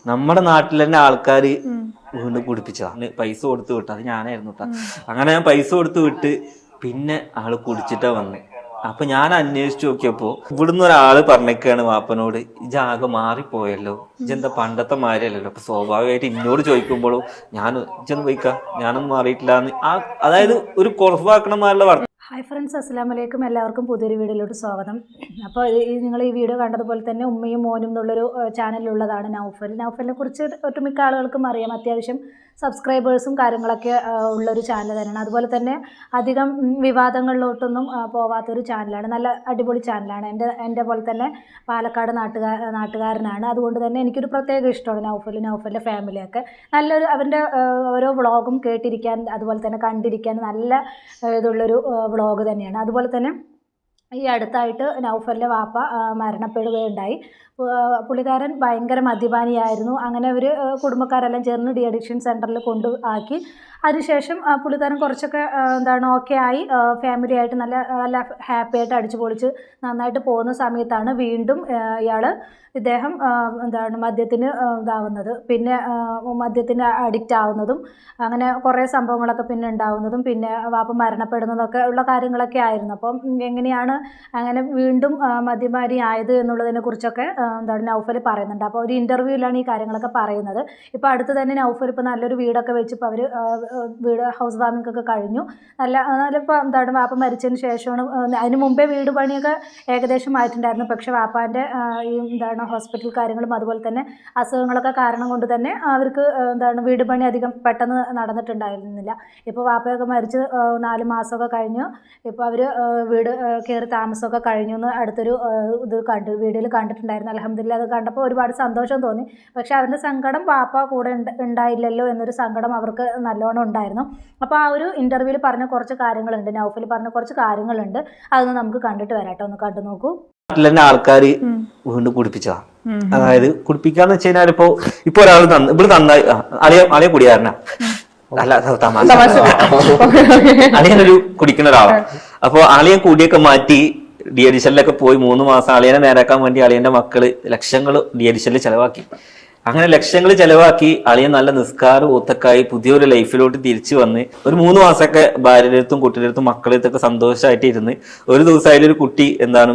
നമ്മുടെ നാട്ടിൽ തന്നെ ആൾക്കാര് വീണ്ടും കുടിപ്പിച്ചതാണ്. പൈസ കൊടുത്ത് വിട്ടു, അത് ഞാനായിരുന്നു കേട്ടോ. അങ്ങനെ ഞാൻ പൈസ കൊടുത്ത് വിട്ട് പിന്നെ ആള് കുടിച്ചിട്ടാ വന്നേ. അപ്പൊ ഞാൻ അന്വേഷിച്ചു നോക്കിയപ്പോ ഇവിടുന്ന് ഒരാള് പറഞ്ഞേക്കാണ് വാപ്പനോട്, ഇജാകെ മാറിപ്പോയല്ലോ, ഇജെന്താ പണ്ടത്തെ മാതിരിയല്ലല്ലോ. അപ്പൊ സ്വാഭാവികമായിട്ട് എന്നോട് ചോദിക്കുമ്പോഴും ഇജൊന്നും പോയിക്കാ, ഞാനൊന്നും മാറിയിട്ടില്ല. അതായത് ഒരു കുറവാക്കണമാരുടെ. ഹായ് ഫ്രണ്ട്സ്, അസ്സലാമു അലൈക്കും. എല്ലാവർക്കും പുതിയൊരു വീഡിയോയിലോട്ട് സ്വാഗതം. അപ്പോൾ നിങ്ങൾ ഈ വീഡിയോ കണ്ടതുപോലെ തന്നെ ഉമ്മയും മോനും എന്നുള്ളൊരു ചാനലിലുള്ളതാണ് നൗഫലിനെ കുറിച്ച് ഒട്ടുമിക്ക ആളുകൾക്കും അറിയാം. അത്യാവശ്യം സബ്സ്ക്രൈബേഴ്സും കാര്യങ്ങളൊക്കെ ഉള്ളൊരു ചാനൽ തന്നെയാണ്. അതുപോലെ തന്നെ അധികം വിവാദങ്ങളിലോട്ടൊന്നും പോവാത്തൊരു ചാനലാണ്. നല്ല അടിപൊളി ചാനലാണ്. എൻ്റെ പോലെ തന്നെ പാലക്കാട് നാട്ടുകാരനാണ്. അതുകൊണ്ട് തന്നെ എനിക്കൊരു പ്രത്യേക ഇഷ്ടമാണ് നൗഫലിൻ്റെ ഫാമിലിയൊക്കെ. നല്ലൊരു അവൻ്റെ ഓരോ വ്ളോഗും കേട്ടിരിക്കാൻ അതുപോലെ തന്നെ കണ്ടിരിക്കാൻ നല്ല ഇതുള്ളൊരു വ്ളോഗ് തന്നെയാണ്. അതുപോലെ തന്നെ ഈ അടുത്തായിട്ട് നൗഫലിൻ്റെ വാപ്പ മരണപ്പെടുകയുണ്ടായി. പുള്ളിക്കാരൻ ഭയങ്കര മദ്യപാനിയായിരുന്നു. അങ്ങനെ അവർ കുടുംബക്കാരെല്ലാം ചേർന്ന് ഡി അഡിക്ഷൻ സെൻറ്ററിൽ ആക്കി. അതിനുശേഷം പുള്ളിക്കാരൻ കുറച്ചൊക്കെ ഓക്കെ ആയി, ഫാമിലി ആയിട്ട് നല്ല ഹാപ്പി ആയിട്ട് അടിച്ചു പൊളിച്ച് നന്നായിട്ട് പോകുന്ന സമയത്താണ് വീണ്ടും ഇദ്ദേഹം മദ്യത്തിന് ഇതാവുന്നത്, പിന്നെ മദ്യത്തിന് അഡിക്റ്റ് ആവുന്നതും അങ്ങനെ കുറേ സംഭവങ്ങളൊക്കെ പിന്നെ ഉണ്ടാവുന്നതും പിന്നെ വാപ്പ മരണപ്പെടുന്നതൊക്കെ ഉള്ള കാര്യങ്ങളൊക്കെ ആയിരുന്നു. അപ്പം എങ്ങനെയാണ് അങ്ങനെ വീണ്ടും മദ്യപാനി ആയത് എന്നുള്ളതിനെ കുറിച്ചൊക്കെ നൗഫൽ പറയുന്നുണ്ട്. അപ്പോൾ ഒരു ഇൻ്റർവ്യൂവിലാണ് ഈ കാര്യങ്ങളൊക്കെ പറയുന്നത്. ഇപ്പോൾ അടുത്ത് തന്നെ നൗഫൽ ഇപ്പോൾ നല്ലൊരു വീടൊക്കെ വെച്ചിപ്പോൾ അവർ വീട് ഹൗസ് വാമിംഗ് ഒക്കെ കഴിഞ്ഞു. ഇപ്പോൾ വാപ്പ മരിച്ചതിന് ശേഷമാണ്. അതിന് മുമ്പേ വീട് പണിയൊക്കെ ഏകദേശം ആയിട്ടുണ്ടായിരുന്നു. പക്ഷേ വാപ്പാൻ്റെ ഈ ഹോസ്പിറ്റൽ കാര്യങ്ങളും അതുപോലെ തന്നെ അസുഖങ്ങളൊക്കെ കാരണം കൊണ്ട് തന്നെ അവർക്ക് വീട് പണി അധികം പെട്ടെന്ന് നടന്നിട്ടുണ്ടായിരുന്നില്ല. ഇപ്പോൾ വാപ്പയൊക്കെ മരിച്ച് 4 മാസമൊക്കെ കഴിഞ്ഞു. ഇപ്പോൾ അവർ വീട് കയറി താമസമൊക്കെ കഴിഞ്ഞു എന്ന് അടുത്തൊരു വീഡിയോയിൽ കണ്ടിട്ടുണ്ടായിരുന്നു. അൽഹംദുലില്ലാ, അത് കണ്ടപ്പോൾ ഒരുപാട് സന്തോഷം തോന്നി. പക്ഷേ അവരുടെ സങ്കടം വാപ്പ കൂടെ ഉണ്ടായില്ലല്ലോ എന്നൊരു സങ്കടം അവർക്ക് നല്ലോണം ഉണ്ടായിരുന്നു. അപ്പോൾ ആ ഒരു ഇൻ്റർവ്യൂവിൽ പറഞ്ഞ കുറച്ച് കാര്യങ്ങളുണ്ട്, നൗഫൽ പറഞ്ഞ കുറച്ച് കാര്യങ്ങളുണ്ട്. അതൊന്ന് നമുക്ക് കണ്ടിട്ട് വരാട്ടോ, ഒന്ന് കണ്ടു നോക്കൂ. നാട്ടിൽ തന്നെ ആൾക്കാര് വീണ്ടും കുടിപ്പിച്ചതാ. അതായത് കുടിപ്പിക്കാന്ന് വെച്ച് കഴിഞ്ഞാൽ ഇപ്പൊ ഒരാൾ ഇവിടെ നന്നായി അളിയ കുടിയാരനാ, അല്ല തമാശ, അളിയനൊരു കുടിക്കുന്ന ഒരാളാണ്. അപ്പൊ അളിയൻ കൂടിയൊക്കെ മാറ്റി ഡി അഡിഷനിലൊക്കെ പോയി 3 മാസം അളിയനെ നേരാക്കാൻ വേണ്ടി അളിയന്റെ മക്കള് ലക്ഷങ്ങൾ ഡി അഡിഷനിൽ ചെലവാക്കി. അങ്ങനെ ലക്ഷങ്ങൾ ചെലവാക്കി അളിയൻ നല്ല നിസ്കാരം ഒത്തക്കായി പുതിയൊരു ലൈഫിലോട്ട് തിരിച്ചു വന്ന് ഒരു 3 മാസമൊക്കെ ഭാര്യയുടെ അടുത്തും കുട്ടിയുടെ അടുത്തും മക്കളുടെ അടുത്തൊക്കെ സന്തോഷമായിട്ട് ഇരുന്ന് ഒരു ദിവസം അതിലൊരു കുട്ടി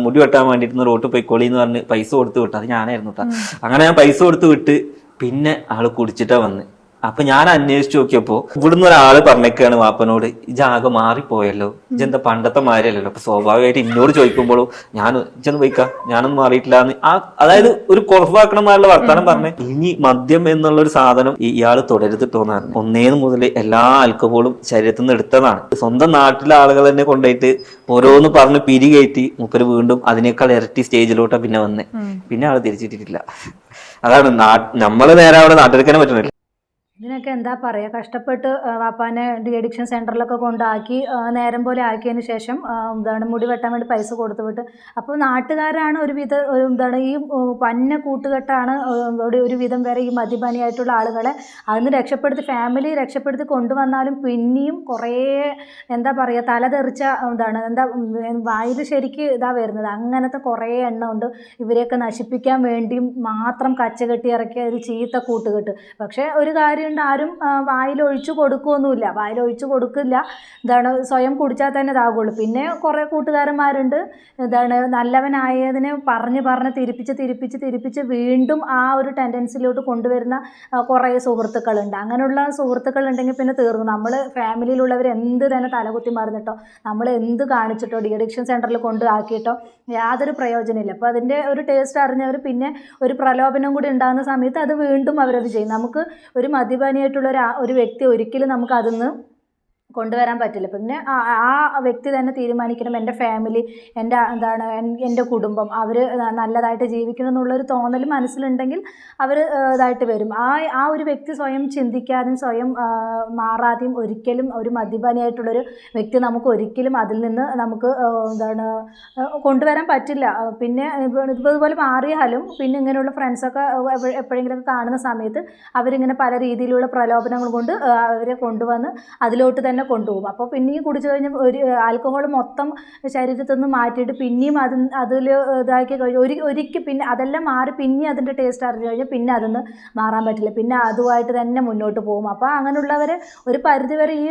മുടി വെട്ടാൻ വേണ്ടിയിട്ട് റോട്ട് പോയിക്കോളി എന്ന് പറഞ്ഞ് പൈസ കൊടുത്ത് വിട്ടു. അത് ഞാനായിരുന്നു കേട്ടോ. അങ്ങനെ ഞാൻ പൈസ കൊടുത്ത് വിട്ട് പിന്നെ ആള് കുടിച്ചിട്ടാ വന്ന്. അപ്പൊ ഞാൻ അന്വേഷിച്ചു നോക്കിയപ്പോ ഇവിടുന്ന് ഒരാള് പറഞ്ഞേക്കാണ് വാപ്പനോട്, ഇജാകെ മാറിപ്പോയല്ലോ, ഇജെന്താ പണ്ടത്തെ മാതിരിയല്ലല്ലോ. അപ്പൊ സ്വാഭാവികമായിട്ട് എന്നോട് ചോദിക്കുമ്പോഴും ഇജൊന്നും പോയിക്കാ, ഞാനൊന്നും മാറിയിട്ടില്ല. അതായത് ഒരു കുറവാക്കണമാരുടെ വർത്താനം പറഞ്ഞ് ഇനി മദ്യം എന്നുള്ള ഒരു സാധനം ഇയാള് തുടരുത്തിട്ടോന്നാണ്. 1 മുതൽ എല്ലാ ആൽക്കഹോളും ശരീരത്തിൽ നിന്ന് എടുത്തതാണ്. സ്വന്തം നാട്ടിലെ ആളുകൾ തന്നെ കൊണ്ടുപോയിട്ട് ഓരോന്ന് പറഞ്ഞ് പിരികയറ്റി മൂപ്പര് വീണ്ടും അതിനേക്കാൾ ഇരട്ടി സ്റ്റേജിലോട്ടാ പിന്നെ വന്നേ. പിന്നെ ആള് തിരിച്ചിട്ടിട്ടില്ല. അതാണ് നമ്മള് നേരെ അവിടെ നാട്ടിലെടുക്കാനേ പറ്റുന്നില്ല. ഇതിനൊക്കെ എന്താ പറയുക, കഷ്ടപ്പെട്ട് വാപ്പാനെ ഡി അഡിക്ഷൻ സെൻറ്ററിലൊക്കെ കൊണ്ടാക്കി നേരം പോലെ ആക്കിയതിന് ശേഷം മുടി വെട്ടാൻ വേണ്ടി പൈസ കൊടുത്തു വിട്ട്. അപ്പോൾ നാട്ടുകാരാണ് ഈ പന്ന കൂട്ടുകെട്ടാണ് ഒരു വിധം വരെ ഈ മദ്യപാനിയായിട്ടുള്ള ആളുകളെ അതിന് ഫാമിലി രക്ഷപ്പെടുത്തി കൊണ്ടുവന്നാലും പിന്നെയും കുറേ എന്താ പറയുക, തലതെറിച്ച വായിൽ ശരിക്ക് വരുന്നത്. അങ്ങനത്തെ കുറേ എണ്ണം ഉണ്ട്. ഇവരെയൊക്കെ നശിപ്പിക്കാൻ വേണ്ടി മാത്രം കച്ചകെട്ടി ഇറക്കിയ ഒരു ചീത്ത കൂട്ടുകെട്ട്. പക്ഷേ ഒരു കാര്യം, ആരും വായിലൊഴിച്ചു കൊടുക്കുകയൊന്നുമില്ല, വായിലൊഴിച്ചു കൊടുക്കില്ല. സ്വയം കുടിച്ചാൽ തന്നെ ഇതാകുള്ളൂ. പിന്നെ കുറേ കൂട്ടുകാരന്മാരുണ്ട് നല്ലവനായതിനെ പറഞ്ഞ് തിരിപ്പിച്ച് വീണ്ടും ആ ഒരു ടെൻഡൻസിലോട്ട് കൊണ്ടുവരുന്ന കുറേ സുഹൃത്തുക്കളുണ്ട്. അങ്ങനെയുള്ള സുഹൃത്തുക്കളുണ്ടെങ്കിൽ പിന്നെ തീർന്നു. നമ്മൾ ഫാമിലിയിലുള്ളവർ എന്ത് തന്നെ തലകുത്തി മറിഞ്ഞിട്ടോ നമ്മൾ എന്ത് കാണിച്ചിട്ടോ ഡി അഡിക്ഷൻ സെൻറ്ററിൽ ആക്കിയിട്ടോ യാതൊരു പ്രയോജനമില്ല. അപ്പോൾ അതിൻ്റെ ഒരു ടേസ്റ്റ് അറിഞ്ഞവർ പിന്നെ ഒരു പ്രലോഭനം കൂടി ഉണ്ടാകുന്ന സമയത്ത് അത് വീണ്ടും അവരത് ചെയ്യും. നമുക്ക് ഒരു മദ്യപാനിയായിട്ടുള്ള ഒരു വ്യക്തി ഒരിക്കലും നമുക്ക് അതിന്ന് കൊണ്ടുവരാൻ പറ്റില്ല. പിന്നെ ആ വ്യക്തി തന്നെ തീരുമാനിക്കണം, എൻ്റെ ഫാമിലി, എൻ്റെ കുടുംബം അവർ നല്ലതായിട്ട് ജീവിക്കണം എന്നുള്ളൊരു തോന്നൽ മനസ്സിലുണ്ടെങ്കിൽ അവർ ഇതായിട്ട് വരും. ആ ഒരു വ്യക്തി സ്വയം ചിന്തിക്കാതെയും സ്വയം മാറാതെയും ഒരിക്കലും ഒരു മദ്യപാനിയായിട്ടുള്ളൊരു വ്യക്തി നമുക്ക് ഒരിക്കലും അതിൽ നിന്ന് നമുക്ക് കൊണ്ടുവരാൻ പറ്റില്ല. പിന്നെ ഇതുപോലെ മാറിയാലും പിന്നെ ഇങ്ങനെയുള്ള ഫ്രണ്ട്സൊക്കെ എപ്പോഴെങ്കിലുമൊക്കെ കാണുന്ന സമയത്ത് അവരിങ്ങനെ പല രീതിയിലുള്ള പ്രലോഭനങ്ങൾ കൊണ്ട് അവരെ കൊണ്ടുവന്ന് അതിലോട്ട് തന്നെ തന്നെ കൊണ്ടുപോകും. അപ്പോൾ പിന്നെയും കുടിച്ചു കഴിഞ്ഞാൽ ഒരു ആൽക്കഹോൾ മൊത്തം ശരീരത്തിൽ നിന്ന് മാറ്റിയിട്ട് പിന്നെയും അതിൽ ഇതാക്കി കഴിഞ്ഞാൽ ഒരിക്കൽ പിന്നെ അതെല്ലാം മാറി പിന്നെ അതിൻ്റെ ടേസ്റ്റ് അറിഞ്ഞു കഴിഞ്ഞാൽ പിന്നെ അതിന്ന് മാറാൻ പറ്റില്ല. പിന്നെ അതുമായിട്ട് തന്നെ മുന്നോട്ട് പോകും. അപ്പോൾ അങ്ങനെയുള്ളവർ ഒരു പരിധിവരെ ഈ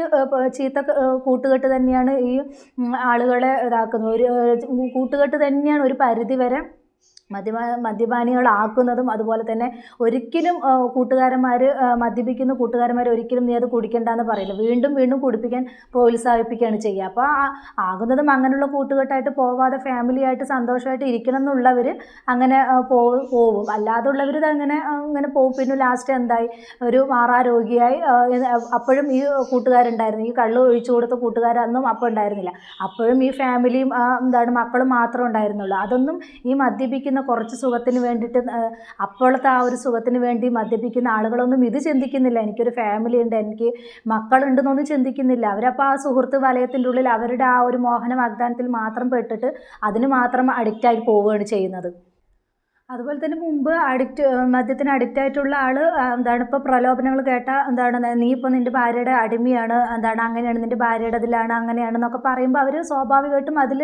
ചീത്ത കൂട്ടുകെട്ട് തന്നെയാണ് ഈ ആളുകളെ ഇതാക്കുന്നത്. ഒരു കൂട്ടുകെട്ട് തന്നെയാണ് ഒരു പരിധിവരെ മദ്യപാനികളാക്കുന്നതും. അതുപോലെ തന്നെ ഒരിക്കലും മദ്യപിക്കുന്ന കൂട്ടുകാരന്മാർ ഒരിക്കലും നീ അത് കുടിക്കണ്ടെന്ന് പറയില്ല, വീണ്ടും വീണ്ടും കുടിപ്പിക്കാൻ പ്രോത്സാഹിപ്പിക്കുകയാണ് ചെയ്യുക. അപ്പോൾ ആകുന്നതും അങ്ങനെയുള്ള കൂട്ടുകെട്ടായിട്ട് പോവാതെ ഫാമിലിയായിട്ട് സന്തോഷമായിട്ട് ഇരിക്കണം എന്നുള്ളവർ അങ്ങനെ പോവും. അല്ലാതുള്ളവർ അങ്ങനെ പോകും. പിന്നെ ലാസ്റ്റ് എന്തായി, ഒരു മാറാരോഗിയായി. അപ്പോഴും ഈ കൂട്ടുകാരുണ്ടായിരുന്നു, ഈ കള്ള് ഒഴിച്ചു കൊടുത്ത കൂട്ടുകാരൊന്നും അപ്പോൾ ഉണ്ടായിരുന്നില്ല. അപ്പോഴും ഈ ഫാമിലിയും മക്കളും മാത്രമേ ഉണ്ടായിരുന്നുള്ളൂ. അതൊന്നും ഈ മദ്യപിക്കുന്ന കുറച്ച് സുഖത്തിന് വേണ്ടിയിട്ട്, അപ്പോഴത്തെ ആ ഒരു സുഖത്തിന് വേണ്ടി മദ്യപിക്കുന്ന ആളുകളൊന്നും ഇത് ചിന്തിക്കുന്നില്ല. എനിക്കൊരു ഫാമിലി ഉണ്ട്, എനിക്ക് മക്കളുണ്ടെന്നൊന്നും ചിന്തിക്കുന്നില്ല. അവരപ്പോൾ ആ സുഹൃത്ത് വലയത്തിൻ്റെ ഉള്ളിൽ അവരുടെ ആ ഒരു മോഹന വാഗ്ദാനത്തിൽ മാത്രം പെട്ടിട്ട് അതിന് മാത്രം അഡിക്റ്റായി പോവുകയാണ് ചെയ്യുന്നത്. അതുപോലെ തന്നെ മുമ്പ് മദ്യത്തിന് അഡിക്റ്റായിട്ടുള്ള ആൾ ഇപ്പോൾ പ്രലോഭനങ്ങൾ കേട്ടാൽ നീ ഇപ്പോൾ നിൻ്റെ ഭാര്യയുടെ അടിമയാണ്, അങ്ങനെയാണ്, നിൻ്റെ ഭാര്യയുടെ ഇതിലാണ്, അങ്ങനെയാണെന്നൊക്കെ പറയുമ്പോൾ അവർ സ്വാഭാവികമായിട്ടും അതിൽ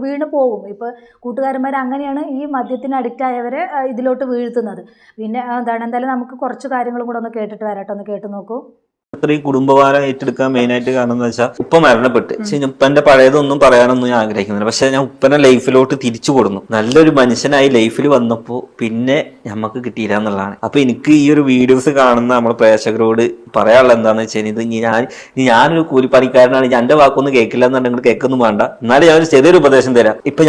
വീണ് പോകും. ഇപ്പോൾ കൂട്ടുകാരന്മാർ അങ്ങനെയാണ് ഈ മദ്യത്തിന് അഡിക്റ്റായവരെ ഇതിലോട്ട് വീഴ്ത്തുന്നത്. പിന്നെ എന്തായാലും നമുക്ക് കുറച്ച് കാര്യങ്ങളും കൂടെ ഒന്ന് കേട്ടിട്ട് വരാട്ടോ, ഒന്ന് കേട്ട് നോക്കൂ. ഇത്രയും കുടുംബഭാരം ഏറ്റെടുക്കാൻ മെയിനായിട്ട് കാരണം എന്ന് വെച്ചാൽ ഉപ്പ മരണപ്പെട്ട്. ഉപ്പന്റെ പഴയതൊന്നും പറയാനൊന്നും ഞാൻ ആഗ്രഹിക്കുന്നില്ല. പക്ഷെ ഞാൻ ഉപ്പനെ ലൈഫിലോട്ട് തിരിച്ചു കൊടുന്നു. നല്ലൊരു മനുഷ്യനായി ലൈഫിൽ വന്നപ്പോ പിന്നെ നമുക്ക് കിട്ടിയില്ല എന്നുള്ളതാണ്. അപ്പൊ എനിക്ക് ഈ ഒരു വീഡിയോസ് കാണുന്ന നമ്മളെ പ്രേക്ഷകരോട് പറയാനുള്ള എന്താണെന്ന് വെച്ചാൽ, ഇത് ഞാനൊരു കൂലിപ്പണിക്കാരനാണ്, എന്റെ വാക്കൊന്നും കേൾക്കില്ല എന്നുണ്ടെങ്കിൽ കേൾക്കൊന്നും വേണ്ട. എന്നാലും ഞാൻ ഒരു ചെറിയൊരു ഉപദേശം തരാം. ഇപ്പൊ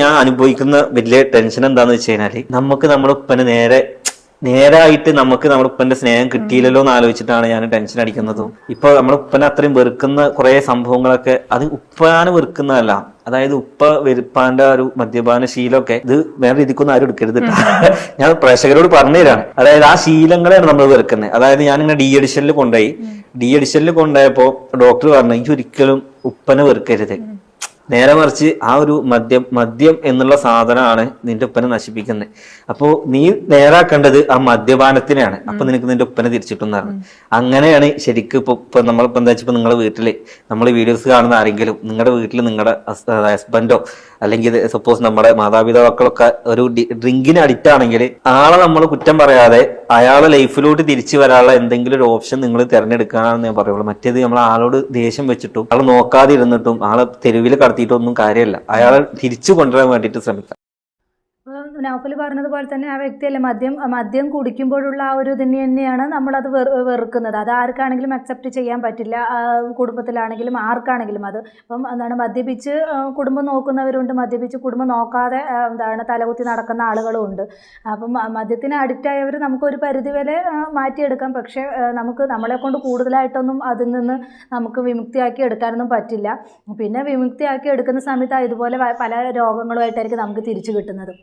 ഞാൻ അനുഭവിക്കുന്ന വലിയ ടെൻഷൻ എന്താന്ന് വെച്ച് കഴിഞ്ഞാല്, നമുക്ക് നമ്മുടെ ഉപ്പനെ നേരായിട്ട് നമുക്ക് നമ്മുടെ ഉപ്പന്റെ സ്നേഹം കിട്ടിയില്ലല്ലോ എന്ന് ആലോചിച്ചിട്ടാണ് ഞാൻ ടെൻഷൻ അടിക്കുന്നതും. ഇപ്പൊ നമ്മുടെ ഉപ്പനെ അത്രയും വെറുക്കുന്ന കുറെ സംഭവങ്ങളൊക്കെ അത് ഉപ്പാനെ വെറുക്കുന്നതല്ല. അതായത് ഉപ്പ വെറുപ്പാന്റെ ഒരു മദ്യപാന ശീലമൊക്കെ ഇത് വേറെ രീതിക്കൊന്നും ആരും എടുക്കരുത്. ഞാൻ പ്രേക്ഷകരോട് പറഞ്ഞു തരാണ്. അതായത് ആ ശീലങ്ങളെയാണ് നമ്മൾ വെറുക്കുന്നത്. അതായത് ഞാനിങ്ങനെ ഡി എഡിഷനിൽ കൊണ്ടുപോയപ്പോ ഡോക്ടർ പറഞ്ഞു, എനിക്ക് ഒരിക്കലും ഉപ്പനെ വെറുക്കരുത്, നേരെ മറിച്ച് ആ ഒരു മദ്യം എന്നുള്ള സാധനമാണ് നിന്റെ ഉപ്പനെ നശിപ്പിക്കുന്നത്. അപ്പോ നീ നേരാക്കേണ്ടത് ആ മദ്യപാനത്തിനെയാണ്. അപ്പൊ നിനക്ക് നിന്റെ ഉപ്പനെ തിരിച്ചിട്ടുണ്ടാണ്. അങ്ങനെയാണ് ശരിക്കും ഇപ്പൊ നമ്മളിപ്പോ എന്താ വെച്ചാൽ നിങ്ങളുടെ വീട്ടില് നമ്മൾ വീഡിയോസ് കാണുന്ന ആരെങ്കിലും നിങ്ങളുടെ വീട്ടിൽ നിങ്ങളുടെ ഹസ്ബൻഡോ അല്ലെങ്കിൽ സപ്പോസ് നമ്മുടെ മാതാപിതാക്കളൊക്കെ ഒരു ഡ്രിങ്കിന് അഡിക്റ്റ് ആണെങ്കിൽ ആളെ നമ്മൾ കുറ്റം പറയാതെ അയാളെ ലൈഫിലോട്ട് തിരിച്ചു വരാനുള്ള എന്തെങ്കിലും ഒരു ഓപ്ഷൻ നിങ്ങൾ തിരഞ്ഞെടുക്കാനാണെന്ന് ഞാൻ പറയുള്ളൂ. മറ്റേത് നമ്മൾ ആളോട് ദേഷ്യം വെച്ചിട്ടും ആൾ നോക്കാതെ ഇരുന്നിട്ടും ആളെ തെരുവിൽ കടത്തിയിട്ടൊന്നും കാര്യമില്ല. അയാളെ തിരിച്ചു കൊണ്ടുവരാൻ വേണ്ടിയിട്ട് ശ്രമിക്കാം. നൗഫൽ പറഞ്ഞതുപോലെ തന്നെ ആ വ്യക്തിയല്ലേ മദ്യം കുടിക്കുമ്പോഴുള്ള ആ ഒരു ഇതിന് തന്നെയാണ് നമ്മളത് വെറുക്കുന്നത്. അത് ആർക്കാണെങ്കിലും അക്സെപ്റ്റ് ചെയ്യാൻ പറ്റില്ല, കുടുംബത്തിലാണെങ്കിലും ആർക്കാണെങ്കിലും. അത് ഇപ്പം മദ്യപിച്ച് കുടുംബം നോക്കുന്നവരുണ്ട്, മദ്യപിച്ച് കുടുംബം നോക്കാതെ തലകുത്തി നടക്കുന്ന ആളുകളും ഉണ്ട്. അപ്പം മദ്യത്തിന് അഡിക്റ്റ് ആയവർ നമുക്കൊരു പരിധിവരെ മാറ്റിയെടുക്കാം. പക്ഷേ നമ്മളെ കൊണ്ട് കൂടുതലായിട്ടൊന്നും അതിൽ നിന്ന് നമുക്ക് വിമുക്തിയാക്കി എടുക്കാനൊന്നും പറ്റില്ല. പിന്നെ വിമുക്തിയാക്കി എടുക്കുന്ന സമയത്ത് ഇതുപോലെ പല രോഗങ്ങളുമായിട്ടായിരിക്കും നമുക്ക് തിരിച്ചു കിട്ടുന്നത്.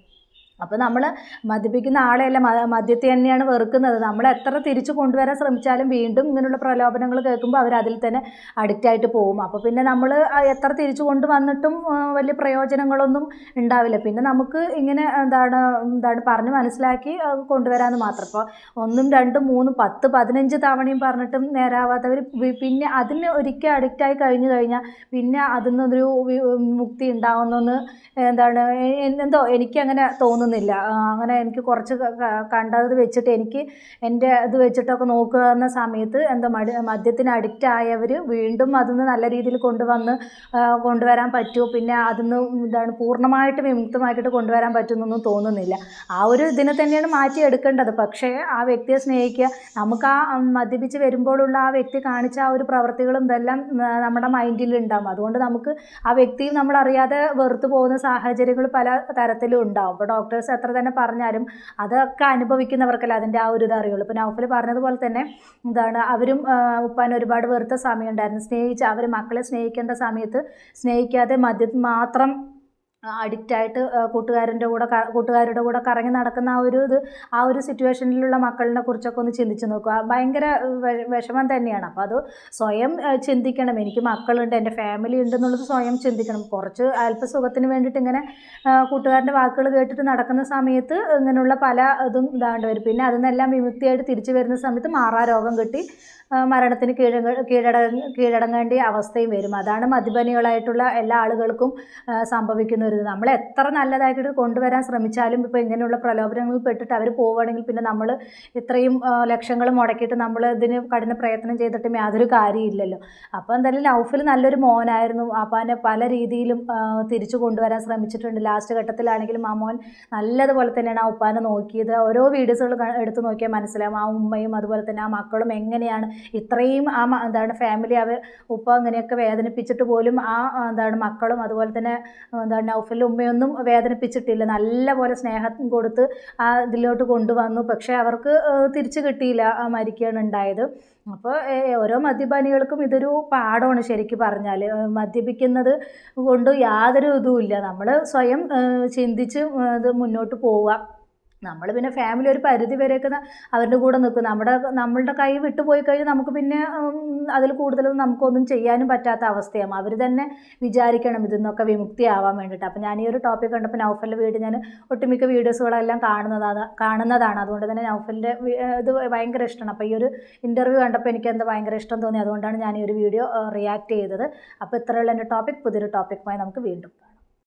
അപ്പോൾ നമ്മൾ മദ്യപിക്കുന്ന ആളെയല്ല മദ്യത്തെ തന്നെയാണ് വെറുക്കുന്നത്. നമ്മൾ എത്ര തിരിച്ചു കൊണ്ടുവരാൻ ശ്രമിച്ചാലും വീണ്ടും ഇങ്ങനെയുള്ള പ്രലോഭനങ്ങൾ കേൾക്കുമ്പോൾ അവരതിൽ തന്നെ അഡിക്റ്റായിട്ട് പോകും. അപ്പോൾ പിന്നെ നമ്മൾ എത്ര തിരിച്ചു കൊണ്ടുവന്നിട്ടും വലിയ പ്രയോജനങ്ങളൊന്നും ഉണ്ടാവില്ല. പിന്നെ നമുക്ക് ഇങ്ങനെ പറഞ്ഞ് മനസ്സിലാക്കി കൊണ്ടുവരാമെന്ന് മാത്രം. ഇപ്പോൾ 1, 2, 3, 10, 15 തവണയും പറഞ്ഞിട്ടും നേരാവാത്തവർ പിന്നെ അതിന് ഒരിക്കൽ അഡിക്റ്റായി കഴിഞ്ഞാൽ പിന്നെ അതിൽ നിന്നൊരു മുക്തി ഉണ്ടാവുന്നെന്ന് എന്തോ എനിക്കങ്ങനെ തോന്നുന്നില്ല. അങ്ങനെ എനിക്ക് കുറച്ച് കണ്ടത് വെച്ചിട്ട് എനിക്ക് എൻ്റെ ഇത് വെച്ചിട്ടൊക്കെ നോക്കുന്ന സമയത്ത് മദ്യത്തിന് അഡിക്റ്റ് ആയവർ വീണ്ടും അതിന് നല്ല രീതിയിൽ കൊണ്ടുവരാൻ പറ്റുമോ, പിന്നെ അതിന് പൂർണ്ണമായിട്ട് വിമുക്തമാക്കിയിട്ട് കൊണ്ടുവരാൻ പറ്റുമെന്നൊന്നും തോന്നുന്നില്ല. ആ ഒരു ഇതിനെ തന്നെയാണ് മാറ്റിയെടുക്കേണ്ടത്. പക്ഷേ ആ വ്യക്തിയെ സ്നേഹിക്കുക. നമുക്ക് ആ മദ്യപിച്ച് വരുമ്പോഴുള്ള ആ വ്യക്തി കാണിച്ച ആ ഒരു പ്രവൃത്തികളും ഇതെല്ലാം നമ്മുടെ മൈൻഡിൽ ഉണ്ടാകും. അതുകൊണ്ട് നമുക്ക് ആ വ്യക്തിയും നമ്മളറിയാതെ വെറുത്തു പോകുന്ന സാഹചര്യങ്ങൾ പല തരത്തിലും ഉണ്ടാവും. അപ്പോൾ ഡോക്ടേഴ്സ് എത്ര തന്നെ പറഞ്ഞാലും അതൊക്കെ അനുഭവിക്കുന്നവർക്കല്ല അതിൻ്റെ ആ ഒരു ഇത് അറിയുള്ളൂ. ഇപ്പോൾ നൗഫൽ പറഞ്ഞതുപോലെ തന്നെ അവരും ഉപ്പാൻ ഒരുപാട് വെറുത്ത സമയം ഉണ്ടായിരുന്നു. അവർ മക്കളെ സ്നേഹിക്കേണ്ട സമയത്ത് സ്നേഹിക്കാതെ മദ്യം മാത്രം അഡിക്റ്റായിട്ട് കൂട്ടുകാരുടെ കൂടെ കറങ്ങി നടക്കുന്ന ആ ഒരു സിറ്റുവേഷനിലുള്ള മക്കളിനെ കുറിച്ചൊക്കെ ഒന്ന് ചിന്തിച്ച് നോക്കുക. ഭയങ്കര വിഷമം തന്നെയാണ്. അപ്പോൾ അത് സ്വയം ചിന്തിക്കണം. എനിക്ക് മക്കളുണ്ട്, എൻ്റെ ഫാമിലി ഉണ്ടെന്നുള്ളത് സ്വയം ചിന്തിക്കണം. കുറച്ച് അല്പസുഖത്തിന് വേണ്ടിയിട്ട് ഇങ്ങനെ കൂട്ടുകാരൻ്റെ വാക്കുകൾ കേട്ടിട്ട് നടക്കുന്ന സമയത്ത് ഇങ്ങനെയുള്ള പല ഇതും ഇതാണ്ട് വരും. പിന്നെ അതിൽ നിന്നെല്ലാം വിമുക്തിയായിട്ട് തിരിച്ചു വരുന്ന സമയത്ത് രോഗം കിട്ടി മരണത്തിന് കീഴടങ്ങേണ്ട അവസ്ഥയും വരും. അതാണ് മദ്യപാനികളായിട്ടുള്ള എല്ലാ ആളുകൾക്കും സംഭവിക്കുന്ന ഒരു ഇത്. നമ്മൾ എത്ര നല്ലതായിട്ട് കൊണ്ടുവരാൻ ശ്രമിച്ചാലും ഇപ്പോൾ ഇങ്ങനെയുള്ള പ്രലോഭനങ്ങളിൽ പെട്ടിട്ട് അവർ പോവുകയാണെങ്കിൽ പിന്നെ നമ്മൾ ഇത്രയും ലക്ഷങ്ങൾ മുടക്കിയിട്ട് നമ്മൾ ഇതിന് കഠിന പ്രയത്നം ചെയ്തിട്ടും യാതൊരു കാര്യമില്ലല്ലോ. അപ്പോൾ എന്തായാലും നൗഫൽ നല്ലൊരു മോനായിരുന്നു. അപ്പാനെ പല രീതിയിലും തിരിച്ചു കൊണ്ടുവരാൻ ശ്രമിച്ചിട്ടുണ്ട്. ലാസ്റ്റ് ഘട്ടത്തിലാണെങ്കിലും ആ മോൻ നല്ലതുപോലെ തന്നെയാണ് ആ ഉപ്പാനെ നോക്കിയത്. ഓരോ വീഡിയോസുകൾ എടുത്ത് നോക്കിയാൽ മനസ്സിലാവും ആ ഉമ്മയും അതുപോലെ തന്നെ ആ മക്കളും എങ്ങനെയാണ് ഇത്രയും ഫാമിലി ഉപ്പ അങ്ങനെയൊക്കെ വേദനിപ്പിച്ചിട്ട് പോലും മക്കളും അതുപോലെ തന്നെ നൗഫലിൻ്റെ ഉമ്മയൊന്നും വേദനിപ്പിച്ചിട്ടില്ല. നല്ലപോലെ സ്നേഹം കൊടുത്ത് ഇതിലോട്ട് കൊണ്ടുവന്നു. പക്ഷേ അവർക്ക് തിരിച്ചു കിട്ടിയില്ല, മരിക്കുകയാണ് ഉണ്ടായത്. അപ്പോൾ ഓരോ മദ്യപാനികൾക്കും ഇതൊരു പാഠമാണ് ശരിക്കും പറഞ്ഞാൽ. മദ്യപിക്കുന്നത് കൊണ്ട് യാതൊരു ഇതുമില്ല. നമ്മൾ സ്വയം ചിന്തിച്ച് ഇത് മുന്നോട്ട് പോവുക. നമ്മൾ പിന്നെ ഫാമിലി ഒരു പരിധി വരെയൊക്കെ അവരുടെ കൂടെ നിൽക്കും. നമ്മളുടെ കൈ വിട്ടുപോയി കഴിഞ്ഞാൽ നമുക്ക് പിന്നെ അതിൽ കൂടുതലൊന്നും നമുക്കൊന്നും ചെയ്യാനും പറ്റാത്ത അവസ്ഥയാണ്. അവർ തന്നെ വിചാരിക്കണം ഇതിൽ വിമുക്തിയാവാൻ വേണ്ടിയിട്ട്. അപ്പോൾ ഞാൻ ഈ ഒരു ടോപ്പിക് കണ്ടപ്പോൾ നൗഫലിൻ്റെ വീട് ഞാൻ ഒട്ടുമിക്ക വീഡിയോസുകളെല്ലാം കാണുന്നതാണ്. അതുകൊണ്ട് തന്നെ നൗഫലിൻ്റെ ഇത് ഭയങ്കര ഇഷ്ടമാണ്. അപ്പോൾ ഈ ഒരു ഇൻ്റർവ്യൂ കണ്ടപ്പോൾ എനിക്കെന്താ ഭയങ്കര ഇഷ്ടം തോന്നി. അതുകൊണ്ടാണ് ഞാൻ ഈ ഒരു വീഡിയോ റിയാക്ട് ചെയ്തത്. അപ്പോൾ ഇത്രയുള്ള എൻ്റെ ടോപ്പിക്. പുതിയൊരു ടോപ്പിക്കുമായി നമുക്ക് വീണ്ടും